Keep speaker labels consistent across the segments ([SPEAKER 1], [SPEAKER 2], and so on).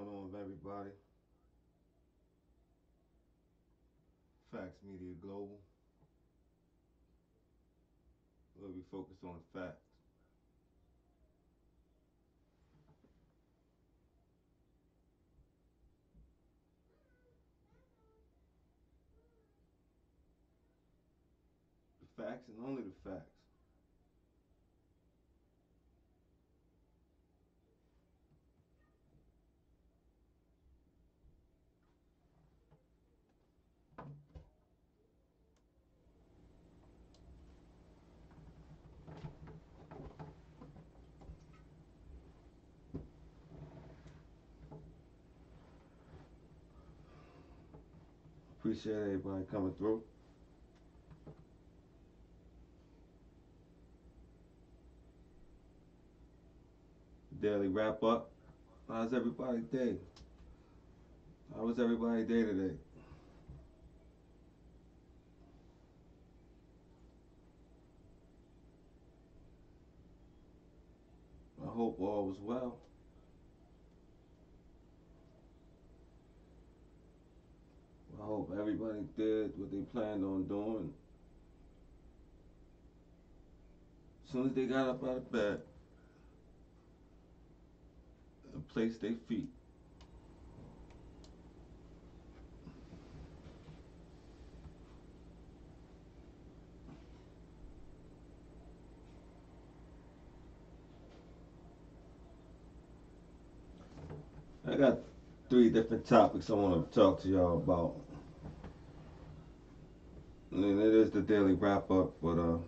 [SPEAKER 1] going on with everybody? Factz Media Global, where we focus on facts. The facts and only the facts. Appreciate everybody coming through. Daily wrap up. How's everybody's day? How was everybody's day today? I hope all was well. I hope everybody did what they planned on doing. As soon as they got up out of bed and placed their feet. I got three different topics I want to talk to y'all about. And it is the daily wrap up, but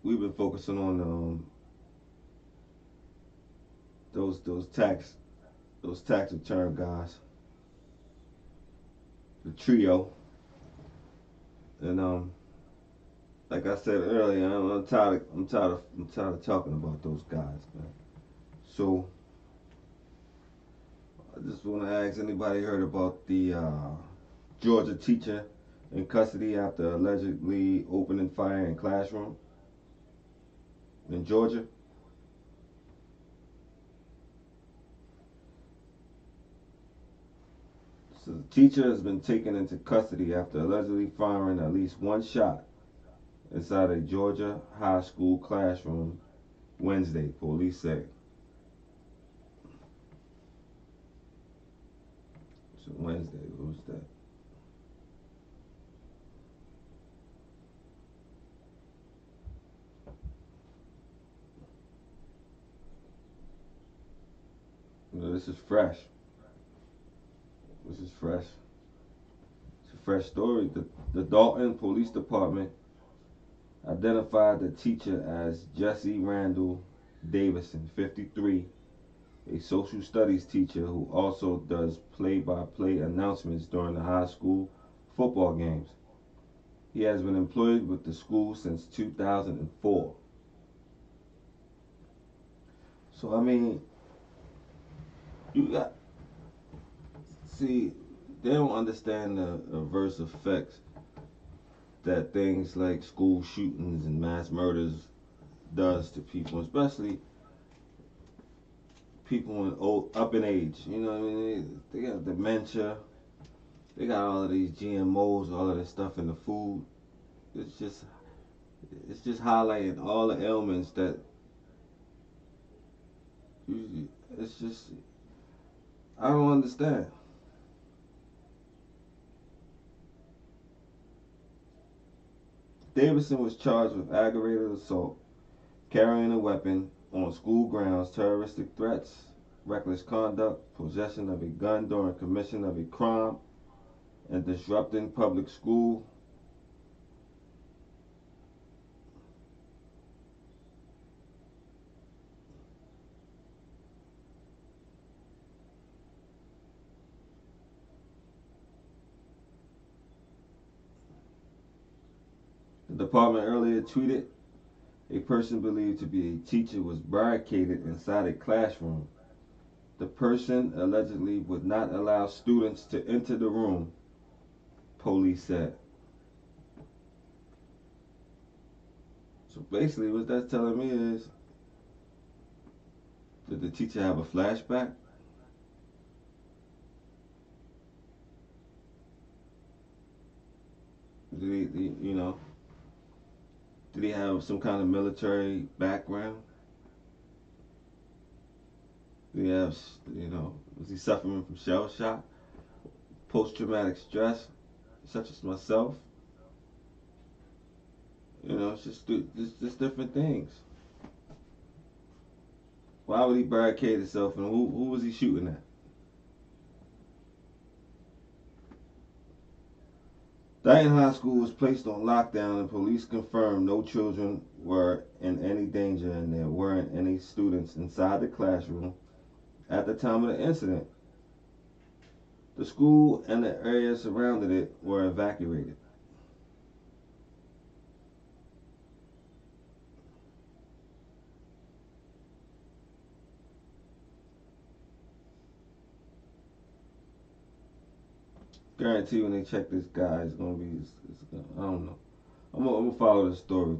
[SPEAKER 1] we've been focusing on those tax return guys, the trio, and like I said earlier, I'm tired of talking about those guys, man. So I just want to ask anybody heard about the Georgia teacher in custody after allegedly opening fire in classroom in Georgia? So the teacher has been taken into custody after allegedly firing at least one shot inside a Georgia high school classroom Wednesday, police say. So Wednesday, what was that? This is fresh. This is fresh. It's a fresh story. The Dalton Police Department identified the teacher as Jesse Randall Davison, 53, a social studies teacher who also does play-by-play announcements during the high school football games. He has been employed with the school since 2004. So I mean, you got see, they don't understand the adverse effects that things like school shootings and mass murders does to people, especially people in up in age. You know what I mean? They got dementia. They got all of these GMOs, all of this stuff in the food. It's just it's just highlighting all the ailments that it's just I don't understand. Davidson was charged with aggravated assault, carrying a weapon on school grounds, terroristic threats, reckless conduct, possession of a gun during commission of a crime, and disrupting public school. The department earlier tweeted a person believed to be a teacher was barricaded inside a classroom. The person allegedly would not allow students to enter the room, police said. So basically, what that's telling me is Did the teacher have a flashback? Did he did he have some kind of military background? Did he have, was he suffering from shell shock, post traumatic stress, such as myself? It's just different things. Why would he barricade himself, and who was he shooting at? Dayton High School was placed on lockdown, and police confirmed no children were in any danger and there weren't any students inside the classroom at the time of the incident. The school and the area surrounding it were evacuated. Guarantee when they check this guy, it's gonna be. I don't know. I'm gonna follow the story.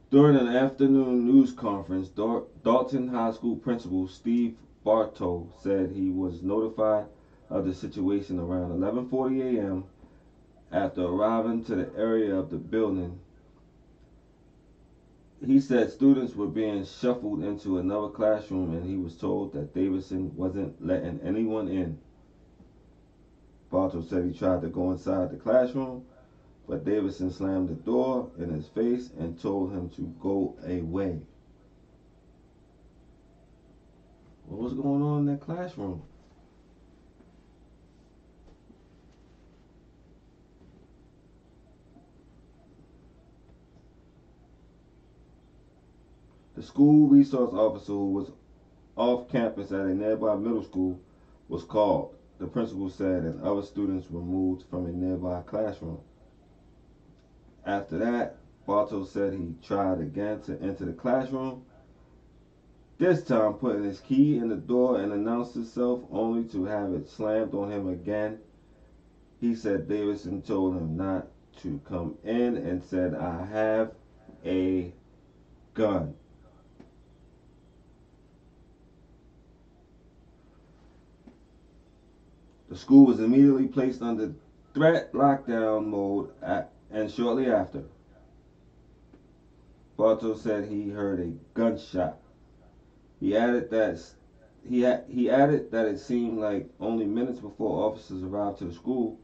[SPEAKER 1] During an afternoon news conference, Dalton High School principal Steve Bartow said he was notified of the situation around 11:40 a.m. After arriving to the area of the building. He said students were being shuffled into another classroom and he was told that Davidson wasn't letting anyone in. Bartow said he tried to go inside the classroom, but Davidson slammed the door in his face and told him to go away. What was going on in that classroom? The school resource officer who was off campus at a nearby middle school was called, the principal said, and other students were moved from a nearby classroom. After that, Bartow said he tried again to enter the classroom, this time putting his key in the door and announced himself only to have it slammed on him again. He said Davidson told him not to come in and said, "I have a gun." The school was immediately placed under threat lockdown mode and shortly after, Bartow said he heard a gunshot. He added that he added that it seemed like only minutes before officers arrived to the school.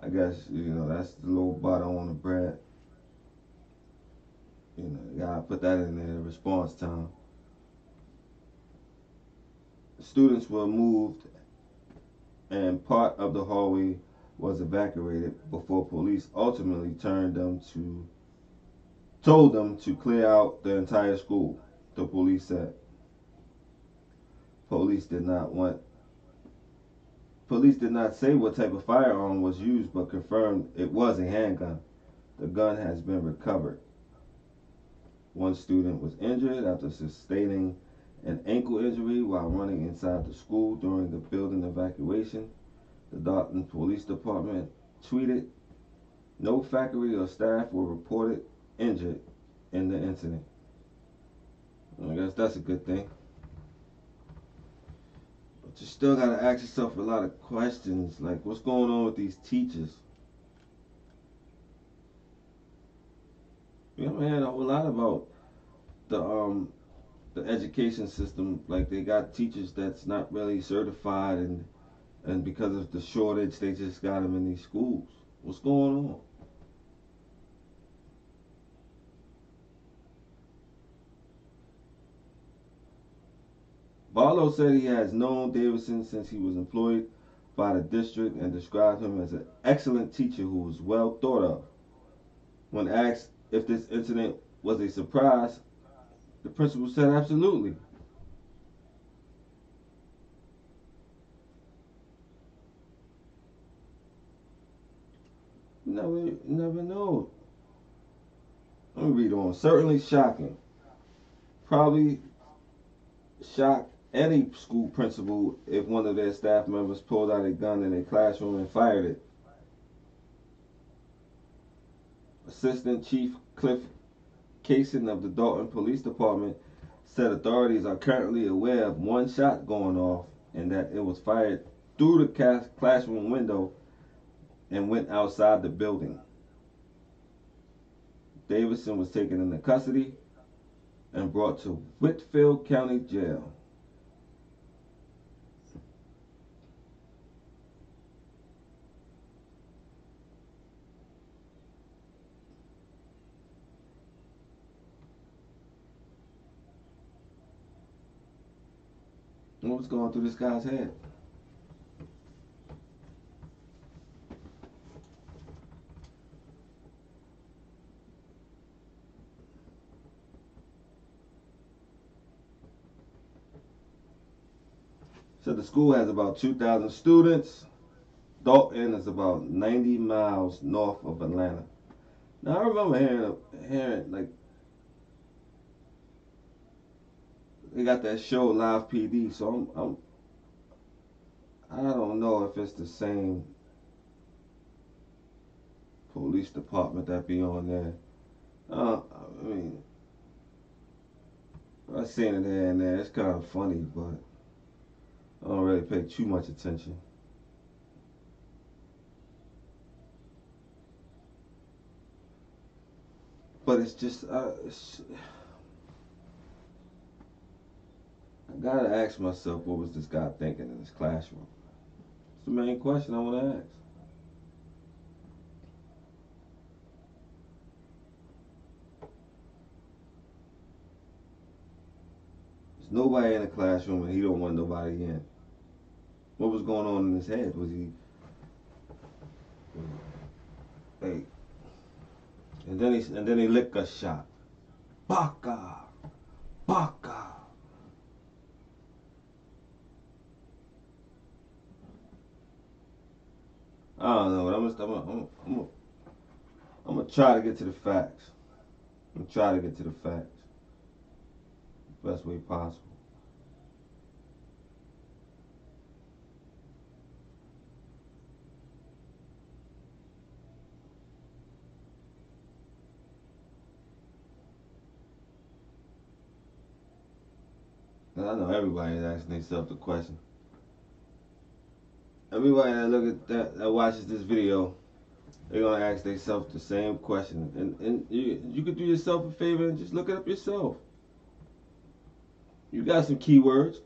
[SPEAKER 1] I guess that's the little butter on the bread. You gotta put that in there. Response time. Students were moved, and part of the hallway was evacuated before police ultimately told them to clear out the entire school. The police said police did not want police did not say what type of firearm was used, but confirmed it was a handgun. The gun has been recovered. One student was injured after sustaining an ankle injury while running inside the school during the building evacuation. The Dalton Police Department tweeted, "No faculty or staff were reported injured in the incident." I guess that's a good thing. But you still gotta ask yourself a lot of questions, like what's going on with these teachers? We haven't heard a whole lot about the education system. Like they got teachers that's not really certified, and because of the shortage, they just got them in these schools. What's going on? Barlow said he has known Davidson since he was employed by the district and described him as an excellent teacher who was well thought of. When asked if this incident was a surprise, the principal said absolutely. You never know. Let me read on. Certainly shocking. Probably shock any school principal if one of their staff members pulled out a gun in a classroom and fired it. Assistant Chief Cliff Casing of the Dalton Police Department said authorities are currently aware of one shot going off and that it was fired through the classroom window and went outside the building. Davidson was taken into custody and brought to Whitfield County Jail. What was going through this guy's head? So the school has about 2,000 students. Dalton is about 90 miles north of Atlanta. Now I remember hearing like they got that show Live PD, so I don't know if it's the same police department that be on there. I mean, I've seen it here and there. It's kind of funny, but I don't really pay too much attention. But it's just, I gotta ask myself, what was this guy thinking in his classroom? It's the main question I want to ask. There's nobody in the classroom, and he don't want nobody in. What was going on in his head? Was he, hey, and then he licked a shot. Baka, baka. I don't know, but I'm gonna try to get to the facts. I'm gonna try to get to the facts the best way possible. And I know everybody is asking themselves the question. Everybody that look at that watches this video, they're gonna ask themselves the same question. And you could do yourself a favor and just look it up yourself. You got some keywords.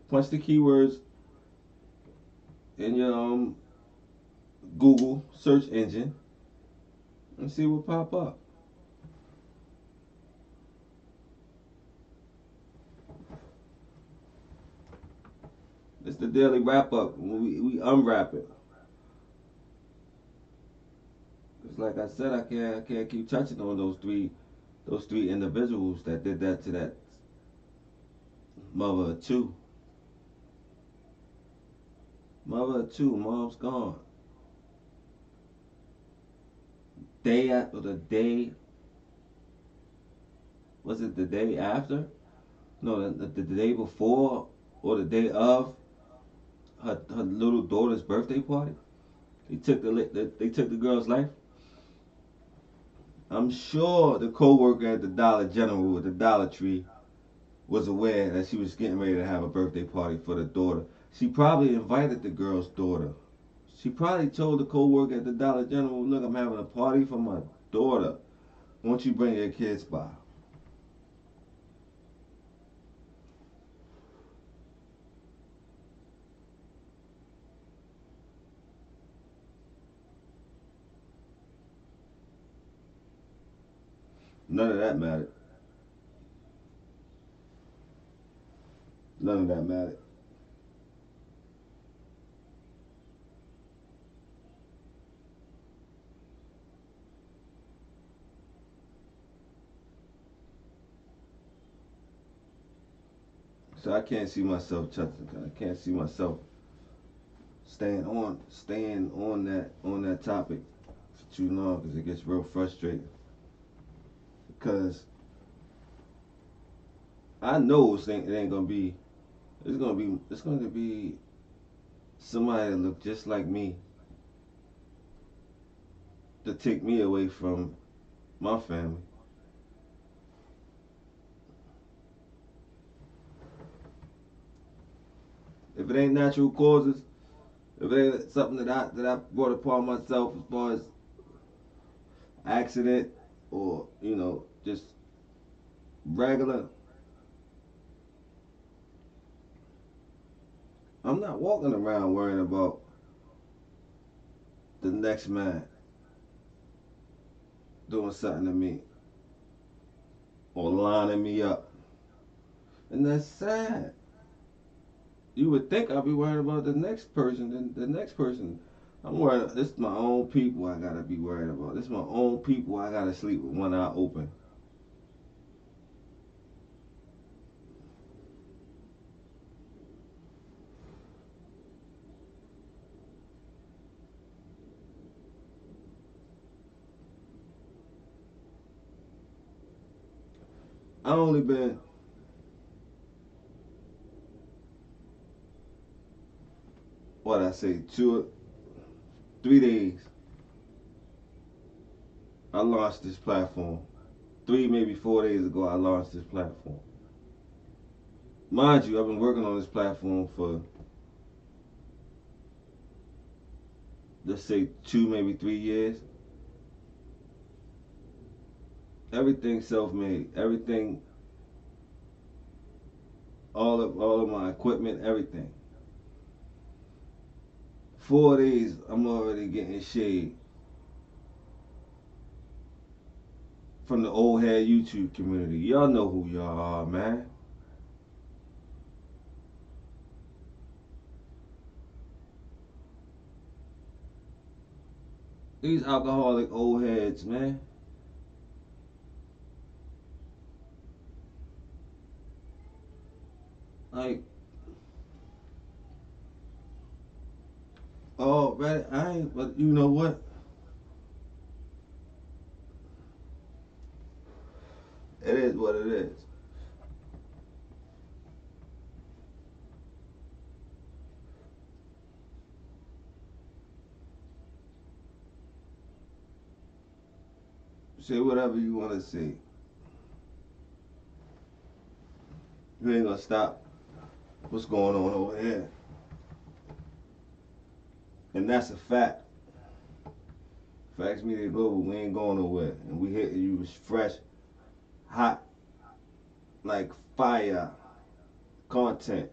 [SPEAKER 1] Punch the keywords in your Google search engine and see what pop up. It's the daily wrap up. We unwrap it. It's like I said, I can't keep touching on those three individuals that did that to that mother of two. Mother of two, mom's gone. Day after the day, was it the day after? No, the day before or the day of her little daughter's birthday party. They took the girl's life. I'm sure the co-worker at the Dollar General, at the Dollar Tree, was aware that she was getting ready to have a birthday party for the daughter. She probably invited the girl's daughter. She probably told the co-worker at the Dollar General, "Look, I'm having a party for my daughter. Won't you bring your kids by?" None of that mattered. None of that mattered. So I can't see myself touching. I can't see myself staying on that topic for too long because it gets real frustrating. Because I know it ain't gonna be. It's gonna be somebody that look just like me to take me away from my family. If it ain't natural causes, if it ain't something that I brought upon myself as far as accident or just regular, I'm not walking around worrying about the next man doing something to me or lining me up, and that's sad. You would think I'd be worried about the next person, then the next person. I'm worried. This is my own people I gotta be worried about. This is my own people I gotta sleep with one eye open. I only been, what I say, 3 days. I launched this platform. 3, maybe 4 days ago, I launched this platform. Mind you, I've been working on this platform for, let's say, 2, maybe 3 years. Everything self-made. Everything, all of my equipment, everything. 4 days, I'm already getting shade from the old head YouTube community. Y'all know who y'all are, man. These alcoholic old heads, man. Like, oh, man, I ain't, but you know what? It is what it is. Say whatever you want to say. You ain't gonna stop what's going on over here. And that's a fact. Factz Media Global, we ain't going nowhere. And we hitting you with fresh, hot, like fire content.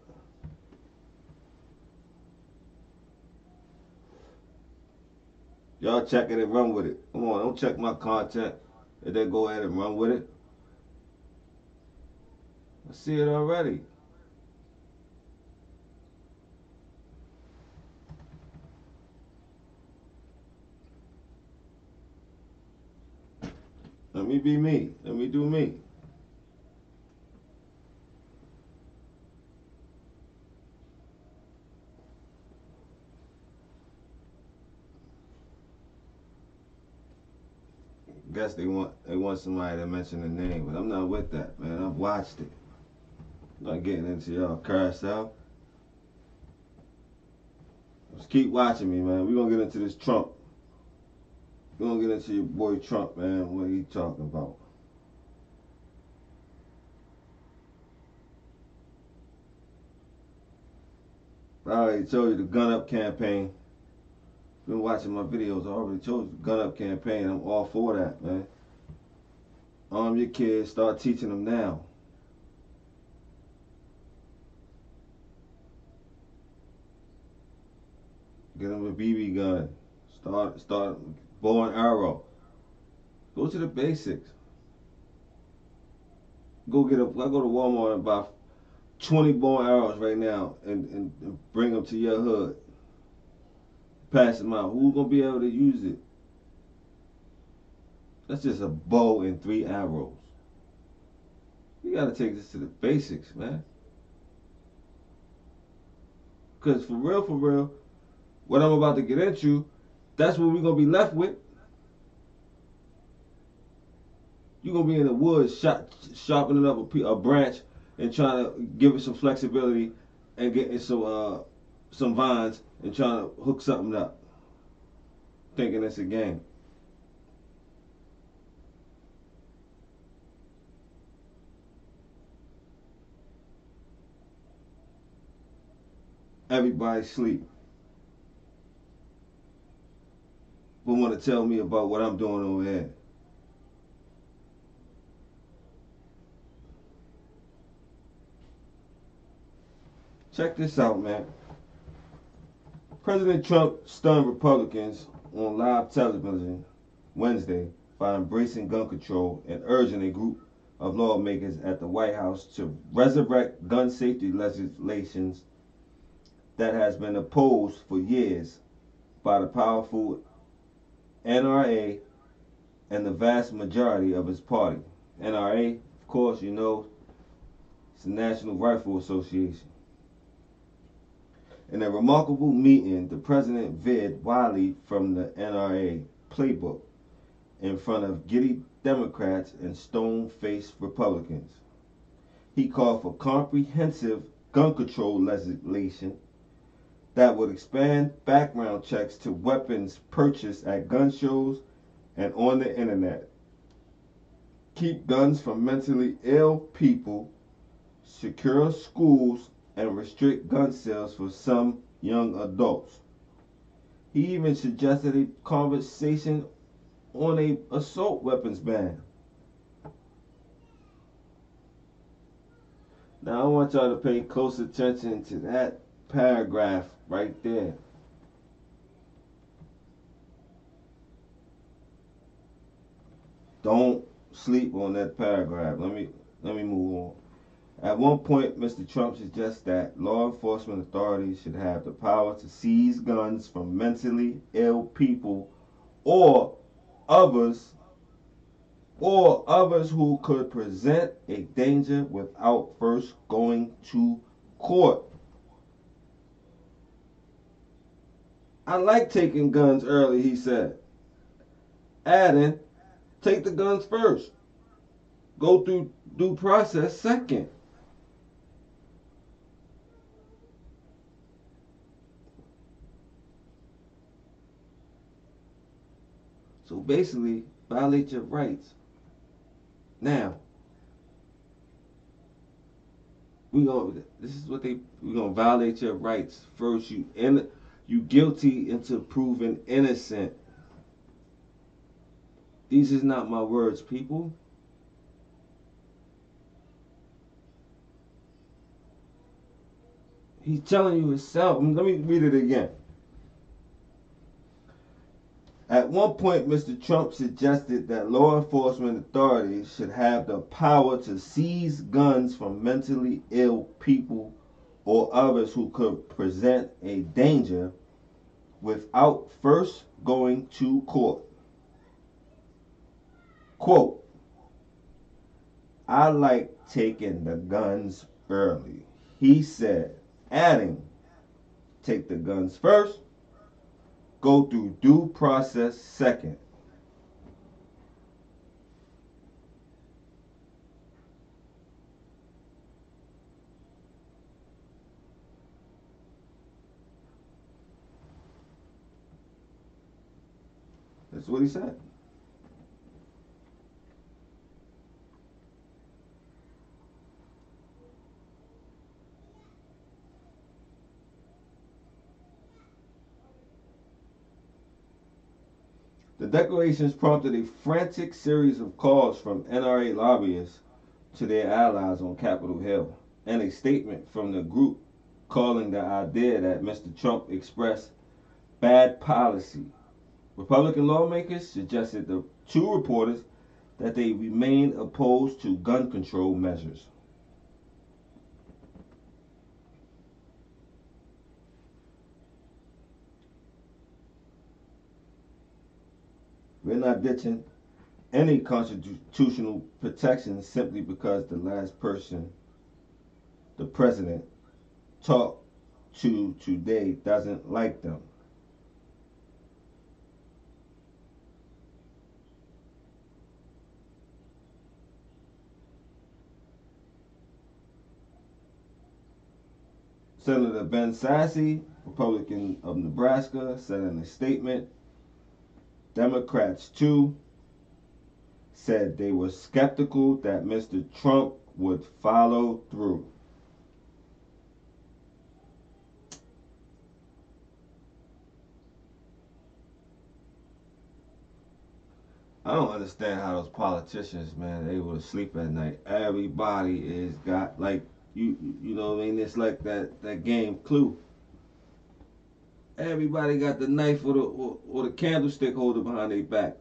[SPEAKER 1] Y'all check it and run with it. Come on, don't check my content and then go ahead and run with it. I see it already. Let me be me. Let me do me. Guess they want somebody to mention the name, but I'm not with that, man. I've watched it. I'm not getting into y'all carousel. Just keep watching me, man. We're gonna get into this Trump. We're gonna get into your boy Trump, man. What he talking about? I already told you the gun up campaign. Been watching my videos. I already told you the gun up campaign. I'm all for that, man. Arm your kids. Start teaching them now. Get them a BB gun. Start bow and arrow. Go to the basics. I go to Walmart and buy 20 bow and arrows right now and bring them to your hood. Pass them out. Who's gonna be able to use it? That's just a bow and 3 arrows. You gotta take this to the basics, man. Cause for real, what I'm about to get into, that's what we're gonna be left with. You're gonna be in the woods sharpening up a branch and trying to give it some flexibility and getting some vines and trying to hook something up, thinking it's a game. everybody sleep, but want to tell me about what I'm doing over here. Check this out, man. President Trump stunned Republicans on live television Wednesday by embracing gun control and urging a group of lawmakers at the White House to resurrect gun safety legislation that has been opposed for years by the powerful NRA and the vast majority of his party. NRA, of course, you know, it's the National Rifle Association. In a remarkable meeting, the president veered widely from the NRA playbook in front of giddy Democrats and stone-faced Republicans. He called for comprehensive gun control legislation that would expand background checks to weapons purchased at gun shows and on the internet, keep guns from mentally ill people, secure schools, and restrict gun sales for some young adults. He even suggested a conversation on a assault weapons ban. Now I want y'all to pay close attention to that paragraph right there. Don't sleep on that paragraph. Let me move on. At one point, Mr. Trump suggests that law enforcement authorities should have the power to seize guns from mentally ill people or others who could present a danger without first going to court. I like taking guns early, he said, adding, take the guns first. Go through due process second. So basically, violate your rights. Now, we're gonna violate your rights first. You guilty until proven innocent. These is not my words, people. He's telling you himself. Let me read it again. At one point, Mr. Trump suggested that law enforcement authorities should have the power to seize guns from mentally ill people or others who could present a danger without first going to court. Quote, I like taking the guns early, he said, adding, take the guns first, go through due process second. That's what he said. The declarations prompted a frantic series of calls from NRA lobbyists to their allies on Capitol Hill, and a statement from the group calling the idea that Mr. Trump expressed bad policy. Republican lawmakers suggested to reporters that they remain opposed to gun control measures. We're not ditching any constitutional protections simply because the last person the president talked to today doesn't like them. Senator Ben Sasse, Republican of Nebraska, said in a statement, Democrats, too, said they were skeptical that Mr. Trump would follow through. I don't understand how those politicians, man, they able to sleep at night. Everybody is got like you know what I mean? It's like that game Clue. Everybody got the knife or the candlestick holder behind their back.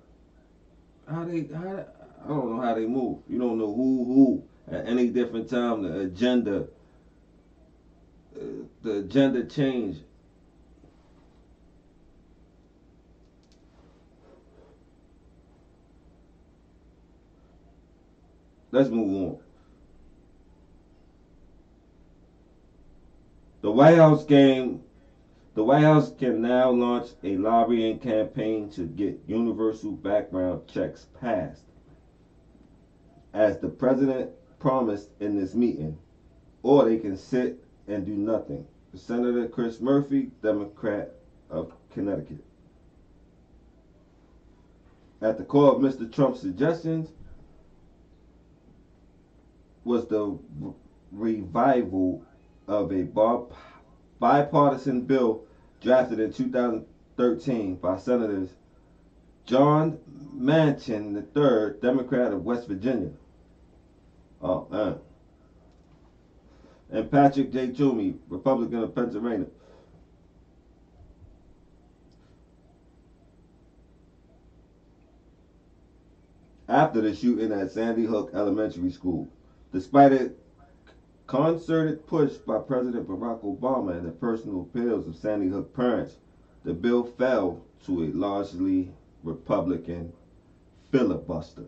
[SPEAKER 1] How I don't know how they move. You don't know who at any different time the agenda change. Let's move on. The White House game The White House can now launch a lobbying campaign to get universal background checks passed, as the president promised in this meeting, or they can sit and do nothing. Senator Chris Murphy, Democrat of Connecticut. At the core of Mr. Trump's suggestions was the revival of a bipartisan bill drafted in 2013 by Senators John Manchin III, Democrat of West Virginia, uh, and Patrick J. Toomey, Republican of Pennsylvania. After the shooting at Sandy Hook Elementary School, despite a concerted push by President Barack Obama and the personal appeals of Sandy Hook parents, the bill fell to a largely Republican filibuster.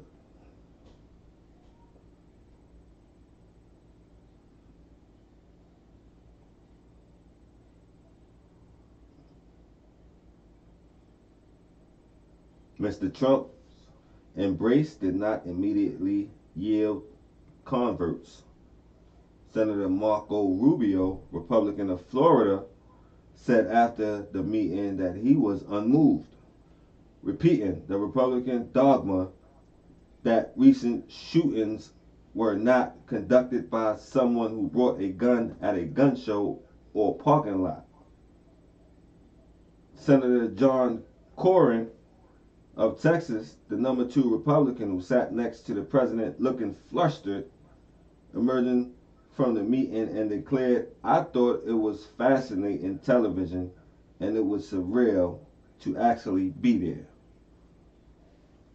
[SPEAKER 1] Mr. Trump's embrace did not immediately yield converts. Senator Marco Rubio, Republican of Florida, said after the meeting that he was unmoved, repeating the Republican dogma that recent shootings were not conducted by someone who brought a gun at a gun show or parking lot. Senator John Cornyn of Texas, the number 2 Republican who sat next to the president looking flustered, emerging from the meeting and declared, "I thought it was fascinating television and it was surreal to actually be there."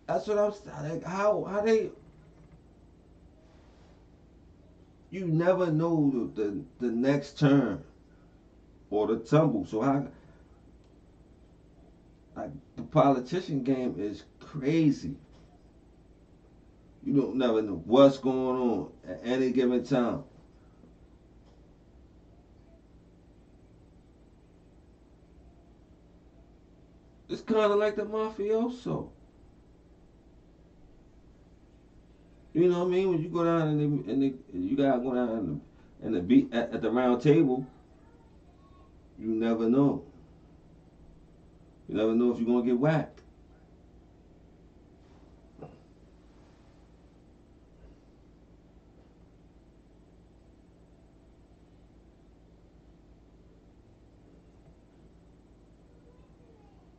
[SPEAKER 1] That's what I'm saying. Like, how they, you never know the next turn or the tumble. So how, like, the politician game is crazy. You don't never know what's going on at any given time. It's kind of like the mafioso. You know what I mean? When you go down you gotta go down and the beat at the round table, you never know. You never know if you're gonna get whacked.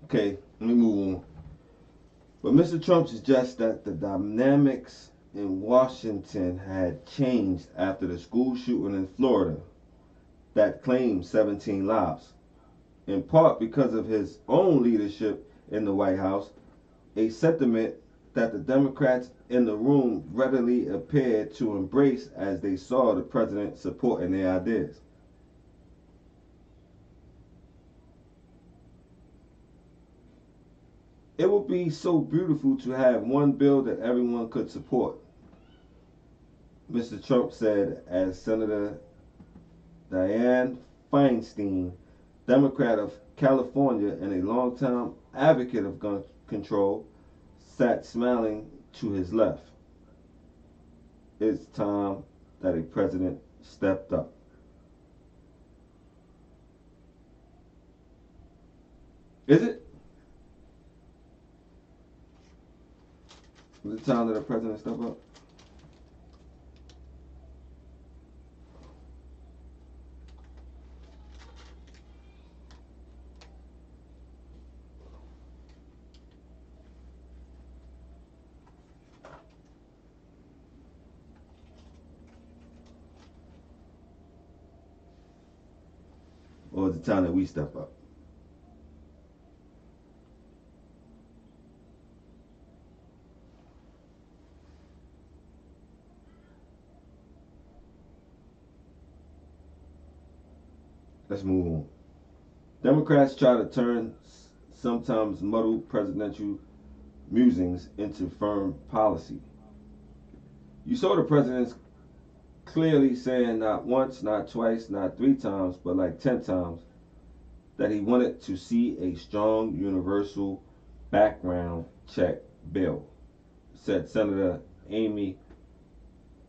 [SPEAKER 1] Okay, let me move on. But Mr. Trump suggests that the dynamics in Washington had changed after the school shooting in Florida that claimed 17 lives, in part because of his own leadership in the White House, a sentiment that the Democrats in the room readily appeared to embrace as they saw the president supporting their ideas. It would be so beautiful to have one bill that everyone could support, Mr. Trump said as Senator Dianne Feinstein, Democrat of California and a longtime advocate of gun control, sat smiling to his left. It's time that a president stepped up. Is it? Is it time that a president step up? it's time that we step up. Let's move on. Democrats try to turn sometimes muddled presidential musings into firm policy. You saw the president's clearly saying not once, not twice, not 3 times, but like 10 times that he wanted to see a strong universal background check bill, said Senator Amy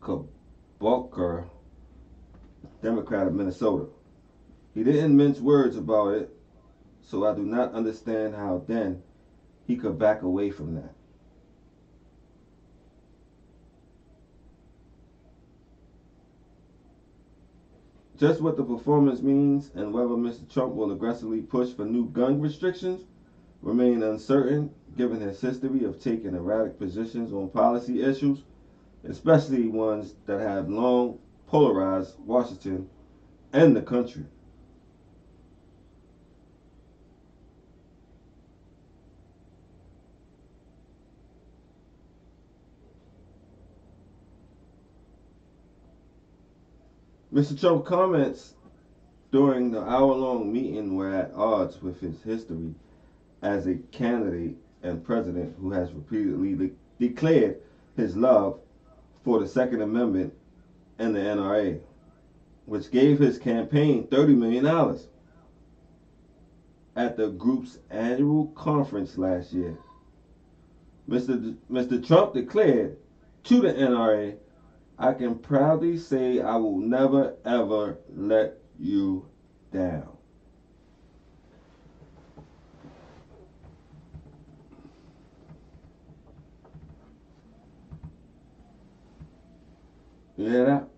[SPEAKER 1] Klobuchar, Democrat of Minnesota. He didn't mince words about it, so I do not understand how then he could back away from that. Just what the performance means and whether Mr. Trump will aggressively push for new gun restrictions remain uncertain given his history of taking erratic positions on policy issues, especially ones that have long polarized Washington and the country. Mr. Trump's comments during the hour-long meeting were at odds with his history as a candidate and president who has repeatedly declared his love for the Second Amendment and the NRA, which gave his campaign $30 million at the group's annual conference last year. Mr. Trump declared to the NRA, "I can proudly say I will never ever let you down." You hear that?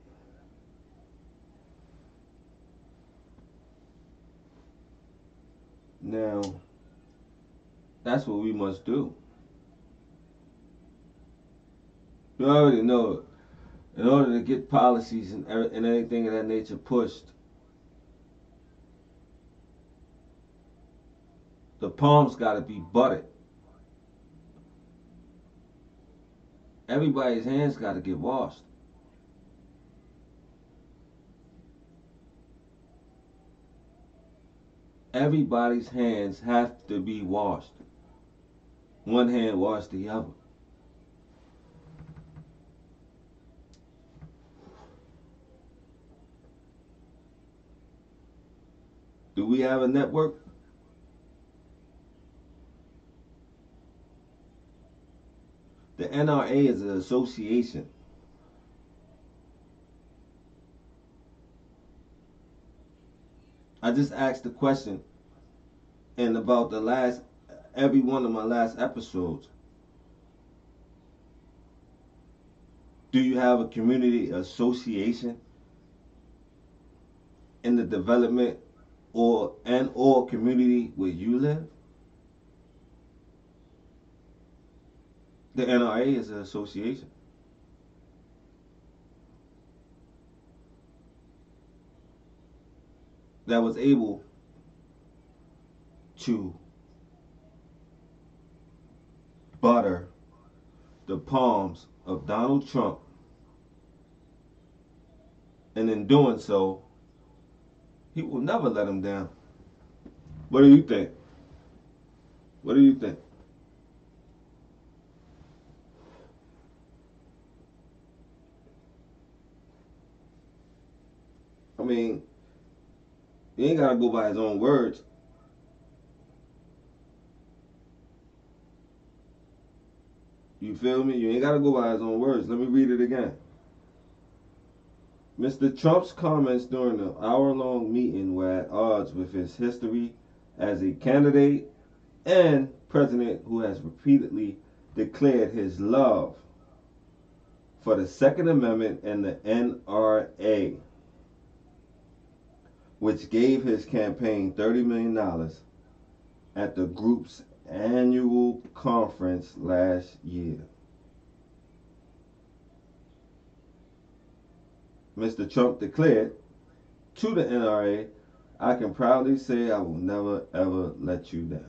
[SPEAKER 1] Now, that's what we must do. You already know, in order to get policies and anything of that nature pushed, the palms got to be buttered. Everybody's hands got to get washed. Everybody's hands have to be washed. One hand wash the other. Do we have a network? The NRA is an association. I just asked the question in about every one of my last episodes. Do you have a community association in the development or community where you live? The NRA is an association. That was able to butter the palms of Donald Trump, and in doing so, he will never let him down. What do you think? What do you think? I mean, he ain't gotta go by his own words. You feel me? You ain't gotta go by his own words. Let me read it again. Mr. Trump's comments during the hour-long meeting were at odds with his history as a candidate and president who has repeatedly declared his love for the Second Amendment and the NRA, which gave his campaign $30 million at the group's annual conference last year. Mr. Trump declared to the NRA, I can proudly say I will never ever let you down.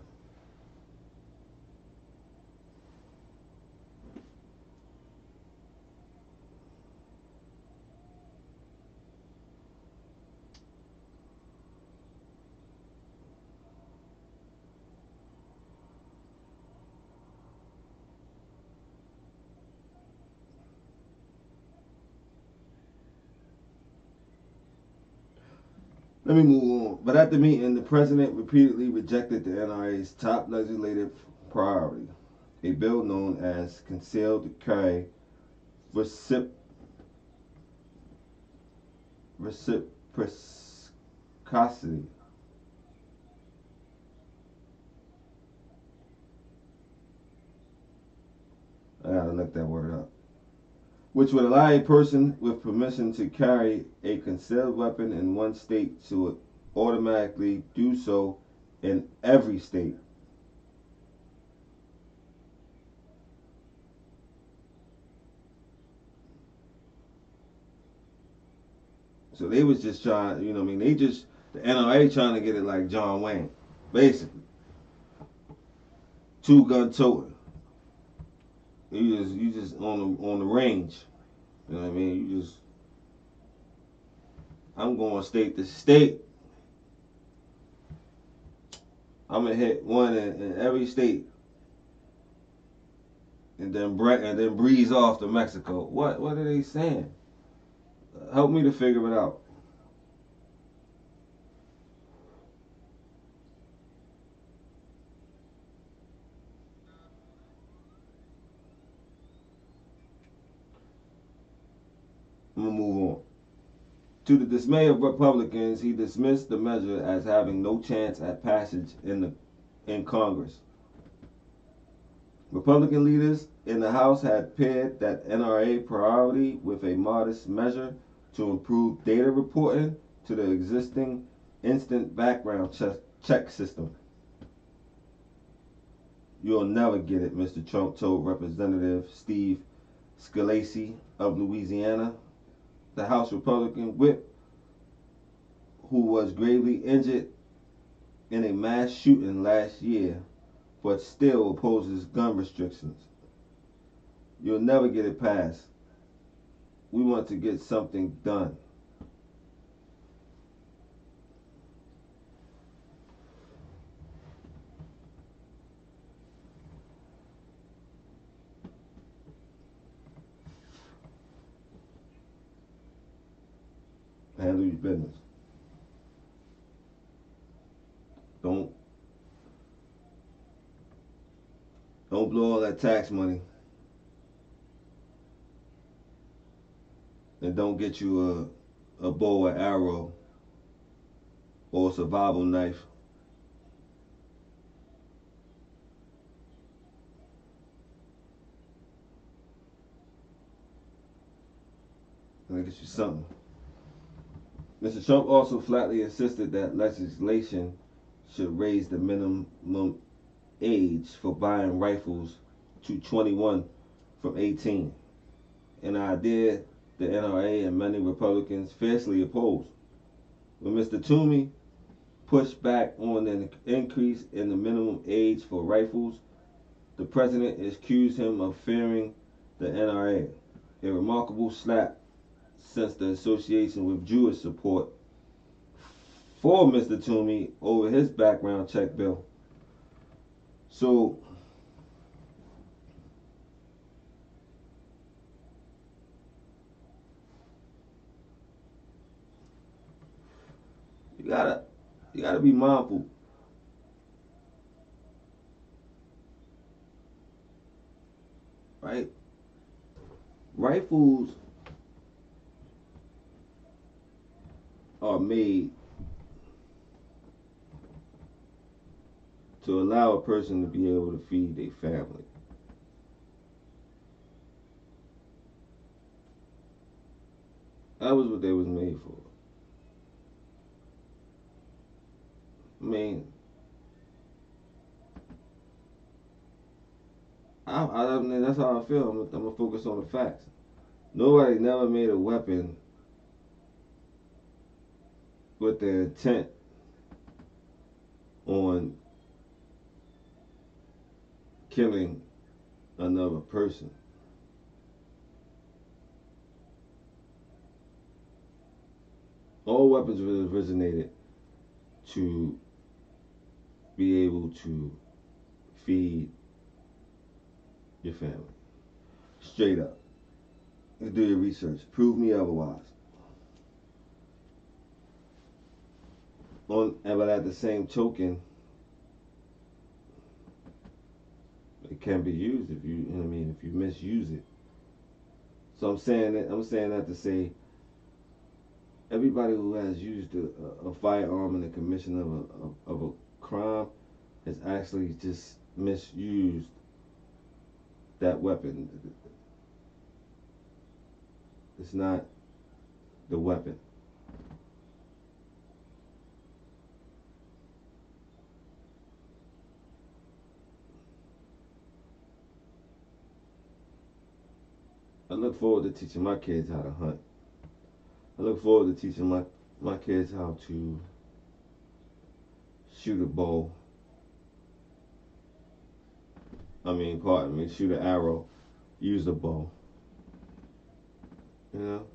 [SPEAKER 1] Let me move on. But at the meeting, the president repeatedly rejected the NRA's top legislative priority, a bill known as Concealed Carry Recip- Reciprocity. I gotta look that word up. Which would allow a person with permission to carry a concealed weapon in one state to automatically do so in every state. So they was just trying, you know what I mean? They just, the NRA trying to get it like John Wayne, basically. Two gun toting. You just on the range. You know what I mean? You just, I'm going state to state. I'm gonna hit one in every state, and then breeze off to Mexico. What are they saying? Help me to figure it out. I'm gonna move on. To the dismay of Republicans, he dismissed the measure as having no chance at passage in Congress. Republican leaders in the House had paired that NRA priority with a modest measure to improve data reporting to the existing instant background check system. You'll never get it, Mr. Trump told Representative Steve Scalise of Louisiana, the House Republican whip, who was gravely injured in a mass shooting last year but still opposes gun restrictions. You'll never get it passed. We want to get something done. Handle your business. Don't don't blow all that tax money, and don't get you a bow or arrow or a survival knife. And get you something. Mr. Trump also flatly insisted that legislation should raise the minimum age for buying rifles to 21 from 18, an idea the NRA and many Republicans fiercely opposed. When Mr. Toomey pushed back on an increase in the minimum age for rifles, the president accused him of fearing the NRA, a remarkable slap since the association with Jewish support for Mr. Toomey over his background check bill. So you gotta you gotta be mindful, right? Rifles are made to allow a person to be able to feed their family. That was what they was made for. I mean, I mean that's how I feel. I'm gonna focus on the facts. Nobody never made a weapon with the intent on killing another person. All weapons originated to be able to feed your family. Straight up. You do your research. Prove me otherwise. But at the same token, it can be used if you know what I mean, if you misuse it. So I'm saying that to say everybody who has used a firearm in the commission of a crime has actually just misused that weapon. It's not the weapon. I look forward to teaching my kids how to hunt. I look forward to teaching my kids how to shoot a bow. Pardon me, shoot an arrow, use a bow. You know,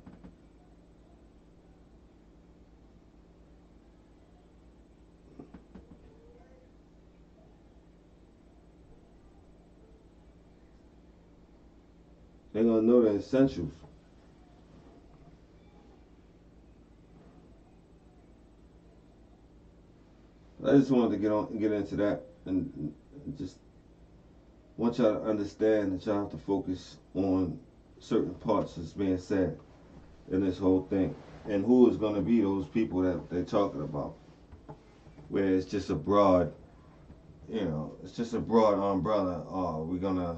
[SPEAKER 1] they're gonna know the essentials. I just wanted to get into that, and just want y'all to understand that y'all have to focus on certain parts that's being said in this whole thing, and who is going to be those people that they're talking about. Where it's just a broad, it's just a broad umbrella. Oh, we're gonna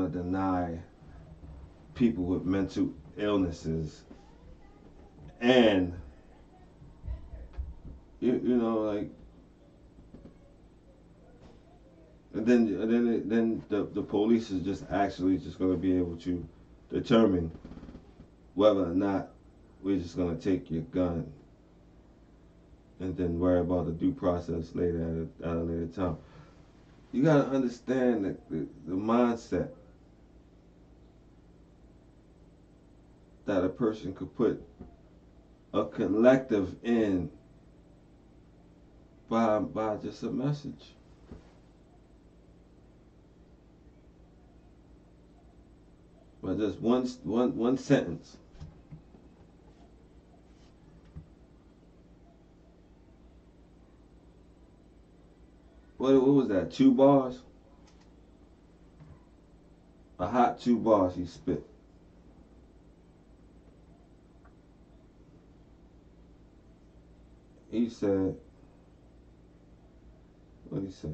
[SPEAKER 1] deny people with mental illnesses, and like, and then the police is just actually just gonna be able to determine whether or not we're just gonna take your gun, and then worry about the due process later at a later time. You gotta understand that the mindset that a person could put a collective in by just a message. By just one sentence. What was that? 2 bars? A hot 2 bars he spit. He said, what did he say?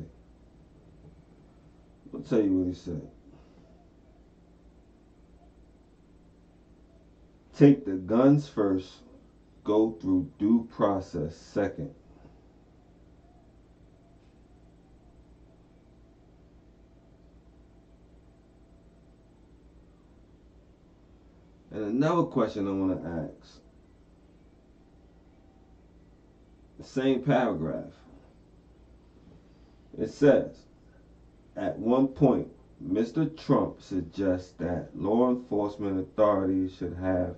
[SPEAKER 1] I'll tell you what he said. Take the guns first, go through due process second. And another question I want to ask, the same paragraph. It says, at one point, Mr. Trump suggests that law enforcement authorities should have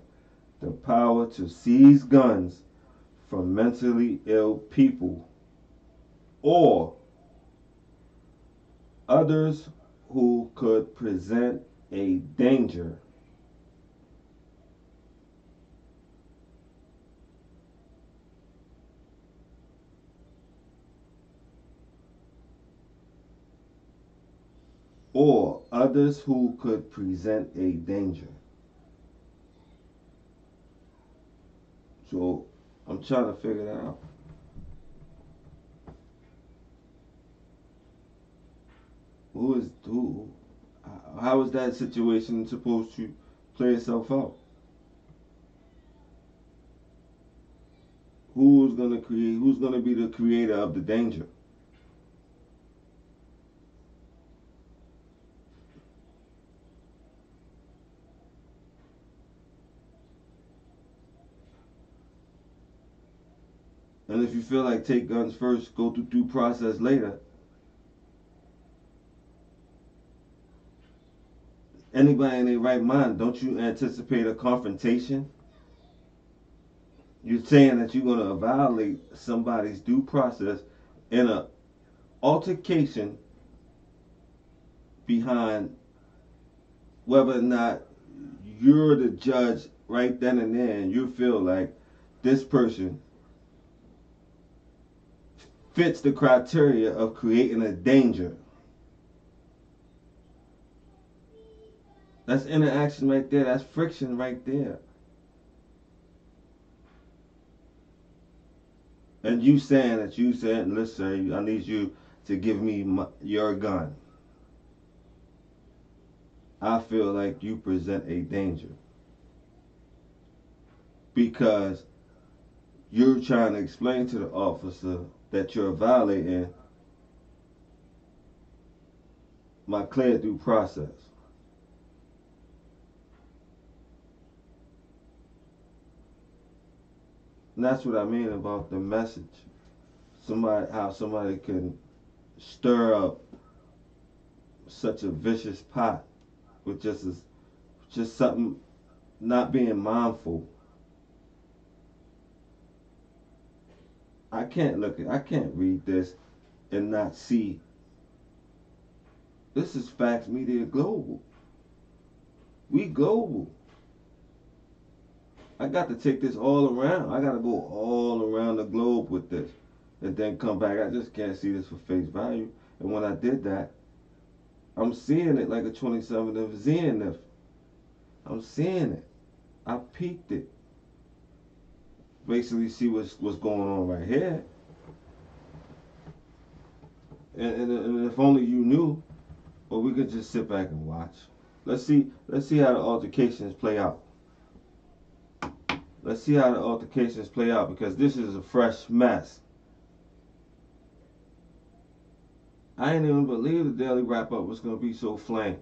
[SPEAKER 1] the power to seize guns from mentally ill people or others who could present a danger. Or others who could present a danger. So I'm trying to figure that out. Who? How is that situation supposed to play itself out? Who's gonna create? Who's gonna be the creator of the danger? And if you feel like take guns first, go through due process later, anybody in their right mind, don't you anticipate a confrontation? You're saying that you're going to violate somebody's due process in a altercation behind whether or not you're the judge right then and there, and you feel like this person fits the criteria of creating a danger. That's interaction right there. That's friction right there. And you saying, listen, I need you to give me your gun. I feel like you present a danger because you're trying to explain to the officer that you're violating my clear due process. And that's what I mean about the message. How somebody can stir up such a vicious pot with just something, not being mindful. I can't read this and not see. This is Factz Media Global. We global. I got to take this all around. I got to go all around the globe with this and then come back. I just can't see this for face value. And when I did that, I'm seeing it like a 27 of Zenith. I'm seeing it. I peeked it. Basically see what's going on right here. And if only you knew, or we could just sit back and watch. Let's see how the altercations play out. Let's see how the altercations play out, because this is a fresh mess. I didn't even believe the daily wrap up was gonna be so flame.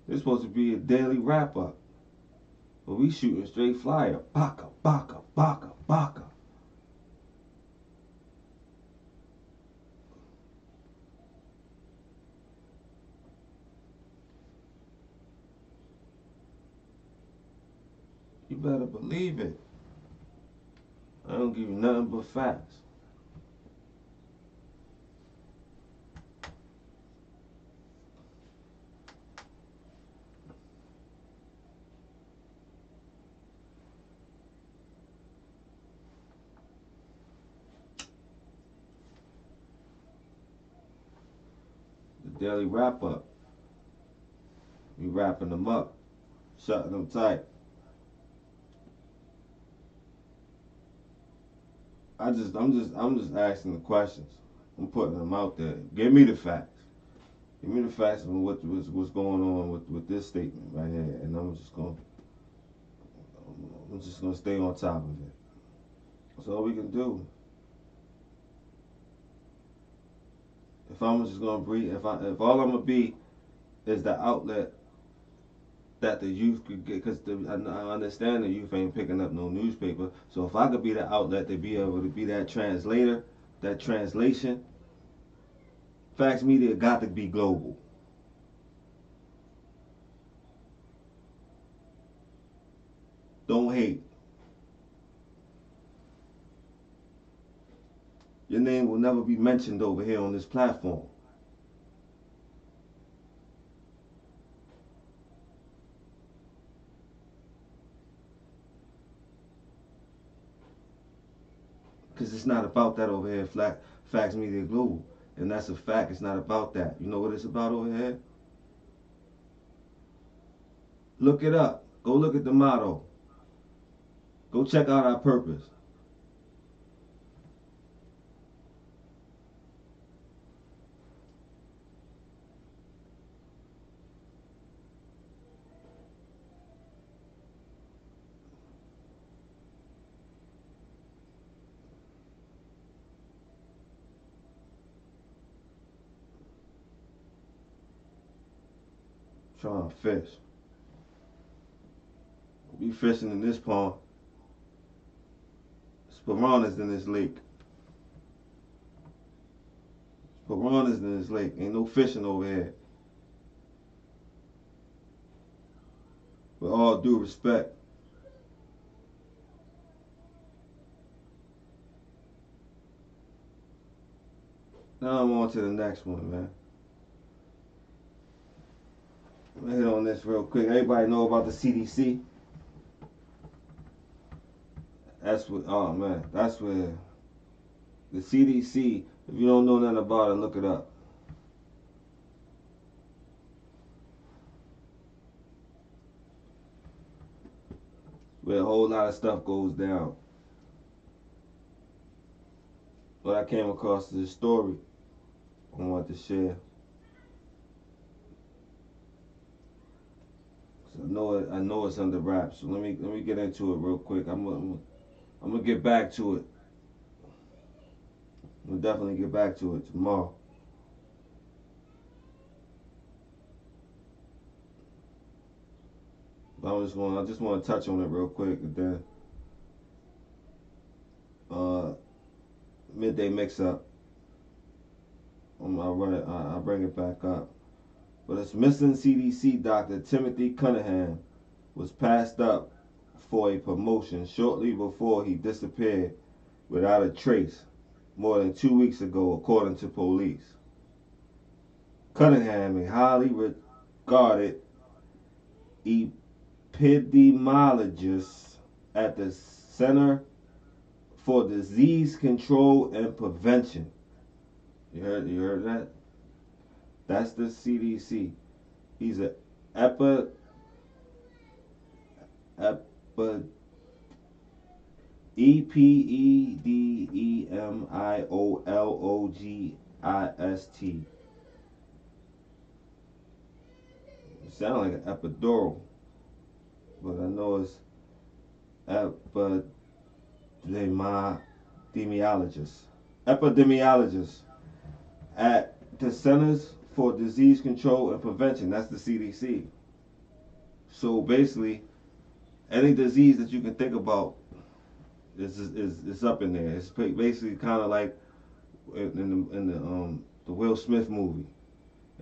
[SPEAKER 1] It's supposed to be a daily wrap up, but we shooting straight flyer. Baka, baka, baka, baka. You better believe it. I don't give you nothing but facts. The daily wrap up. We wrapping them up, shutting them tight. I'm just asking the questions. I'm putting them out there. Give me the facts. Give me the facts of what's going on with this statement right here, and I'm just gonna stay on top of it. That's all we can do. If I'm just gonna breathe, if all I'm gonna be is the outlet that the youth could get, because I understand the youth ain't picking up no newspaper. So if I could be the outlet to be able to be that translator, that translation, Factz Media got to be global. Don't hate. Your name will never be mentioned over here on this platform. Because it's not about that over here, Factz Media Global. And that's a fact. It's not about that. You know what it's about over here? Look it up. Go look at the motto. Go check out our purpose. Trying to fish. We fishing in this pond. piranhas in this lake. Piranhas in this lake. Ain't no fishing over here. With all due respect. Now I'm on to the next one, man. I'm gonna hit on this real quick. Everybody know about the CDC? That's what, oh man, that's where the CDC, if you don't know nothing about it, look it up. Where a whole lot of stuff goes down. But I came across this story I want to share. So I know it's under wraps. So let me get into it real quick. I'm gonna get back to it. We'll definitely get back to it tomorrow. But I just want to touch on it real quick, and then midday mix up. I'll bring it back up. But it's missing CDC doctor Timothy Cunningham was passed up for a promotion shortly before he disappeared without a trace more than 2 weeks ago, according to police. Cunningham, a highly regarded epidemiologist at the Center for Disease Control and Prevention. You heard that? That's the CDC. He's an epidemiologist. It sounds like an epidural, but I know it's epidemiologist at the Centers for Disease Control and Prevention. That's the CDC. So basically, any disease that you can think about is up in there. It's basically kind of like in the Will Smith movie,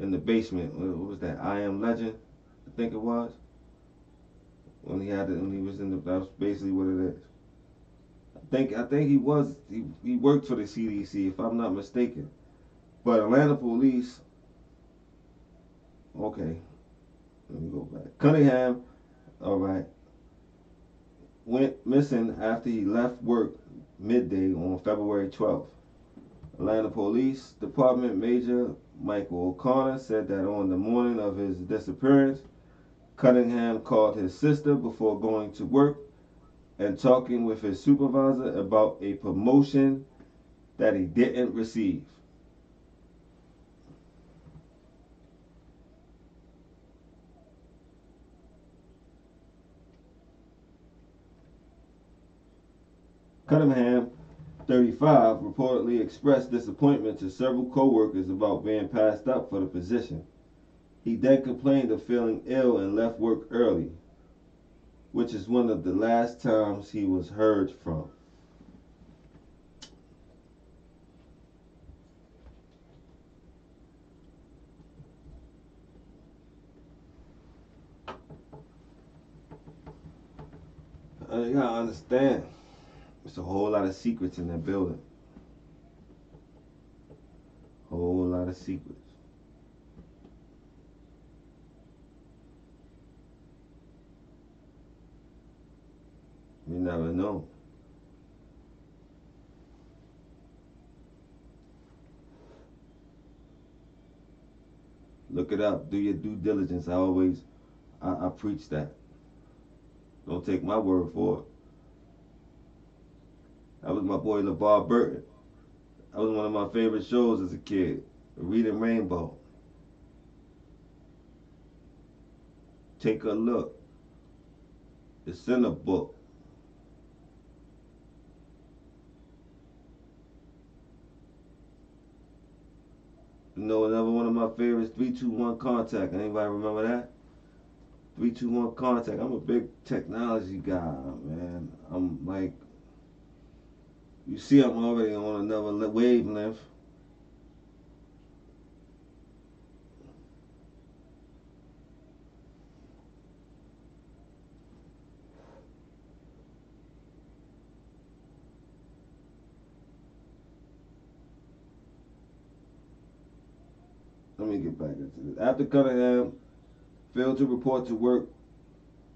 [SPEAKER 1] in the basement. What was that? I Am Legend, I think it was. When he was in the, that's basically what it is. I think he worked for the CDC, if I'm not mistaken. But Atlanta police, okay, let me go back. Cunningham, all right, went missing after he left work midday on February 12th. Atlanta Police Department Major Michael O'Connor said that on the morning of his disappearance, Cunningham called his sister before going to work and talking with his supervisor about a promotion that he didn't receive. Cunningham, 35, reportedly expressed disappointment to several co-workers about being passed up for the position. He then complained of feeling ill and left work early, which is one of the last times he was heard from. You gotta understand, there's a whole lot of secrets in that building. Whole lot of secrets. You never know. Look it up. Do your due diligence. I preach that. Don't take my word for it. That was my boy LeVar Burton. That was one of my favorite shows as a kid. Reading Rainbow. Take a look. It's in a book. You know, another one of my favorites, 321 Contact. Anybody remember that? 321 Contact. I'm a big technology guy, man. I'm like, You see, I'm already on another wavelength. Let me get back into this. After Cunningham failed to report to work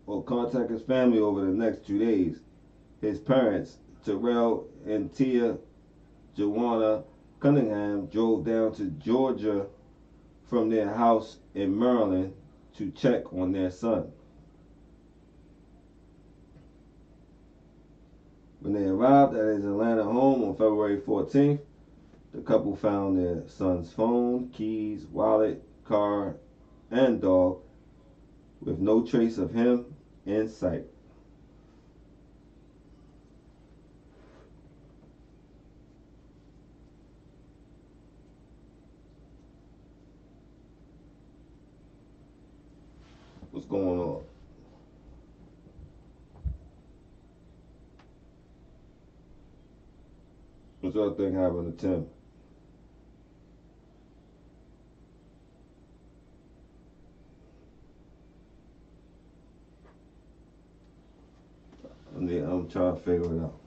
[SPEAKER 1] or contact his family over the next 2 days, his parents, Terrell and Tia Joanna Cunningham, drove down to Georgia from their house in Maryland to check on their son. When they arrived at his Atlanta home on February 14th, the couple found their son's phone, keys, wallet, car, and dog, with no trace of him in sight. What's going on? What's the other thing happened to Tim? I'm trying to figure it out.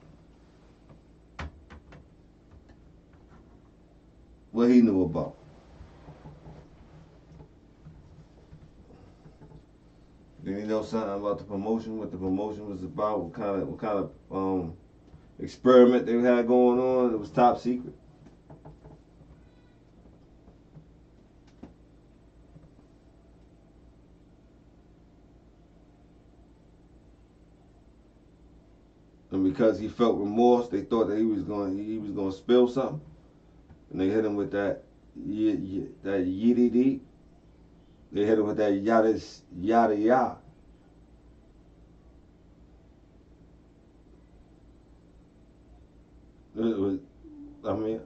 [SPEAKER 1] What he knew about. Did he know something about the promotion? What the promotion was about? What kind of experiment they had going on? It was top secret. And because he felt remorse, they thought that he was going to spill something, and they hit him with that that yiddy. They hit him with that yada yada yada. It was, I mean,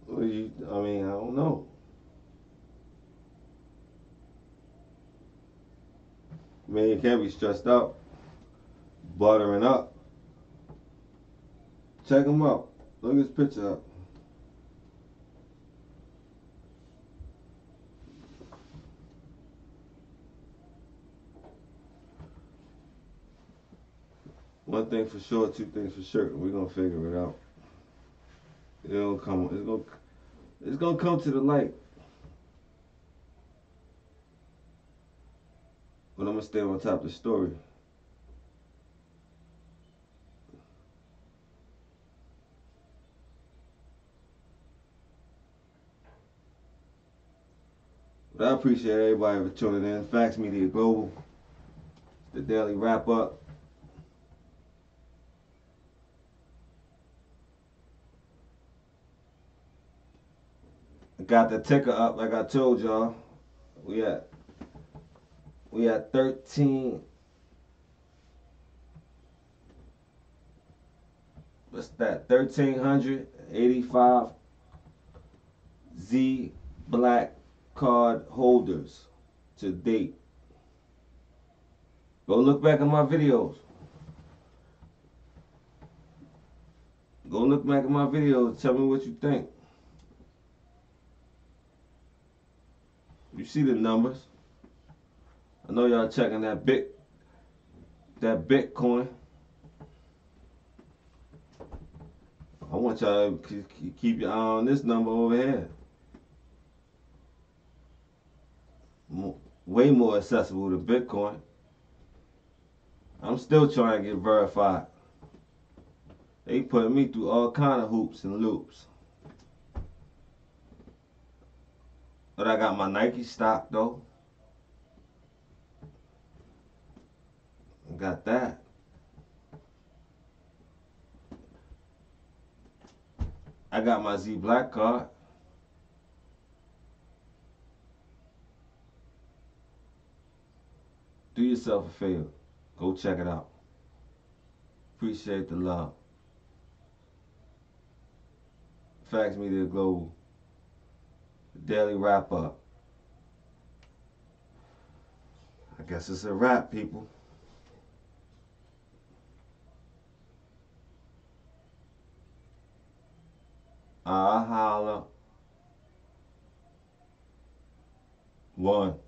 [SPEAKER 1] I don't know. I mean, you can't be stressed out, buttering up. Check him out. Look his picture up. One thing for sure, two things for sure. We're gonna figure it out. It'll come. It's gonna come to the light. But I'm gonna stay on top of the story. But I appreciate everybody for tuning in. Factz Media Global, the daily wrap up. I got the ticker up like I told y'all. We at 13. What's that? 1,385 Z Black card holders to date. Go look back at my videos. Go look back at my videos. Tell me what you think. You see the numbers. I know y'all checking that Bitcoin. I want y'all to keep your eye on this number over here. Way more accessible to Bitcoin. I'm still trying to get verified. They put me through all kind of hoops and loops. But I got my Nike stock though. I got that. I got my Z Black card. Do yourself a favor. Go check it out. Appreciate the love. Factz Media Global. Daily wrap up. I guess it's a wrap, people. I holla. 1.